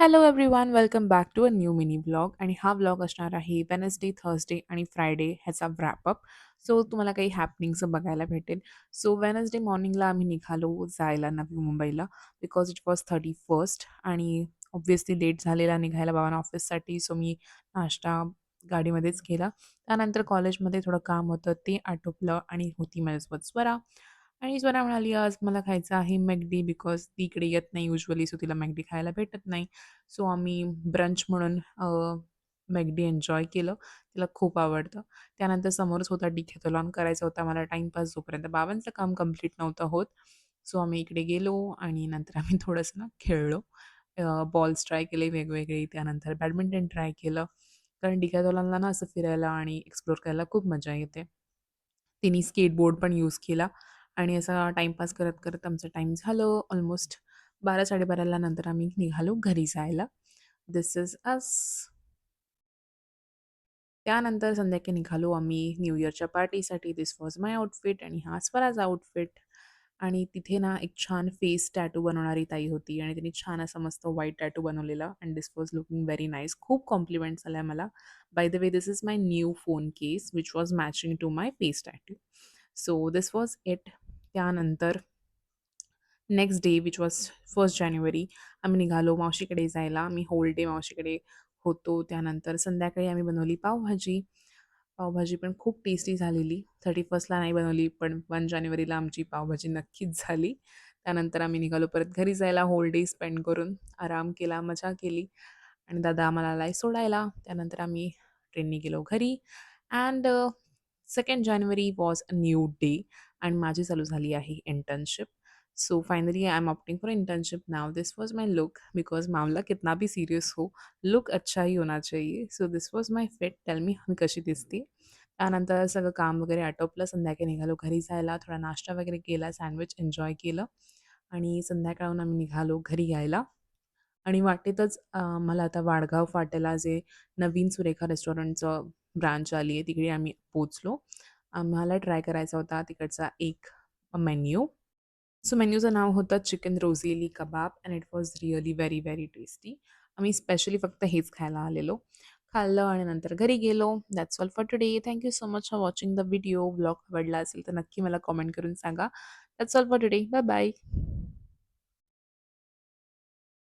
Hello everyone, welcome back to a new mini blog. आणि हा blog असणार आहे वेनस्डे, थर्सडे आणि फ्रायडे ह्याचा वॅपअप. सो तुम्हाला काही हॅपनिंग्स बघायला भेटेल. सो वेनस्डे मॉर्निंगला आम्ही निघालो जायला नवी मुंबईला, बिकॉज इट वॉज 31st आणि ऑब्व्हियसली लेट झालेला निघायला बाबांना ऑफिससाठी. सो मी नाश्ता गाडीमध्येच केला. त्यानंतर कॉलेजमध्ये थोडं काम होतं ते आटोपलं आणि होती माझ्यासोबत स्वरा. आणि स्वरा म्हणाली, आज मला खायचं आहे मॅकडी, बिकॉज ती इकडे येत नाही युजली, सो तिला मॅकडी खायला भेटत नाही. सो आम्ही ब्रंच म्हणून मॅकडी एन्जॉय केलं. तिला खूप आवडतं. त्यानंतर समोरच होता डिकॅथलॉन करायचा होता मला टाईमपास, जोपर्यंत बाबांचं काम कंप्लीट नव्हतं होत. सो आम्ही इकडे गेलो आणि नंतर आम्ही थोडंसं ना खेळलो. बॉल्स ट्राय केले वेगवेगळे. त्यानंतर बॅडमिंटन ट्राय केलं. कारण डिकॅथलॉनला ना असं फिरायला आणि एक्सप्लोर करायला खूप मजा येते. तिने स्केटबोर्ड पण यूज केला आणि असा टाईमपास करत करत आमचं टाईम झालं ऑलमोस्ट 12:00-12:30ला. नंतर आम्ही निघालो घरी जायला. दिस इज अस. त्यानंतर संध्याकाळी निघालो आम्ही न्यू इयरच्या पार्टीसाठी. दिस वॉज माय आउटफिट आणि हा स्वराचा आउटफिट. आणि तिथे ना एक छान फेस टॅटू बनवणारी ताई होती आणि तिने छान असा मस्त व्हाईट टॅटू बनवलेला and this was looking very nice. खूप कॉम्प्लिमेंट्स आल्या मला. By the way, this is my new phone case which was matching to my face tattoo. So this was it. त्यानंतर next day which was 1st जानेवारी आम्ही निघालो मावशीकडे जायला. आम्ही hole day मावशीकडे होतो. त्यानंतर संध्याकाळी आम्ही बनवली पावभाजी. पावभाजी पण खूप टेस्टी झालेली. 31stला नाही बनवली, पण 1 जानेवारीला आमची पावभाजी नक्कीच झाली. त्यानंतर आम्ही निघालो परत घरी जायला. होल डे स्पेंड करून आराम केला, मजा केली आणि दादा आम्हाला आलाय सोडायला. त्यानंतर आम्ही ट्रेनने गेलो घरी. And 2nd January was a new day आणि माझी चालू झाली आहे internship. So finally I am opting for internship now. This was my look, because मामला कितना भी सीरियस हो, लुक अच्छा ही होना चाहिए. So this was my fit. Tell me मी कशी दिसते. त्यानंतर सगळं काम वगैरे आटोपलं. संध्याकाळी निघालो घरी जायला. थोडा नाश्ता वगैरे केला, सँडविच एन्जॉय केलं आणि संध्याकाळहून आम्ही निघालो घरी यायला. आणि वाटेतच मला आता वाडगाव फाट्याला जे नवीन सुरेखा रेस्टॉरंटचं ब्रांच आली आहे, तिकडे आम्ही पोचलो. आम्हाला ट्राय करायचा होता तिकडचा एक मेन्यू. सो मेन्यूचं नाव होतं चिकन रोझिली कबाब and it was really very very tasty. आम्ही स्पेशली फक्त हेच खायला आलेलो. खाल्लं आणि नंतर घरी गेलो. That's all for today. Thank you so much for watching the video. Blog आवडला असेल तर नक्की मला कॉमेंट करून सांगा. That's all for today. Bye bye.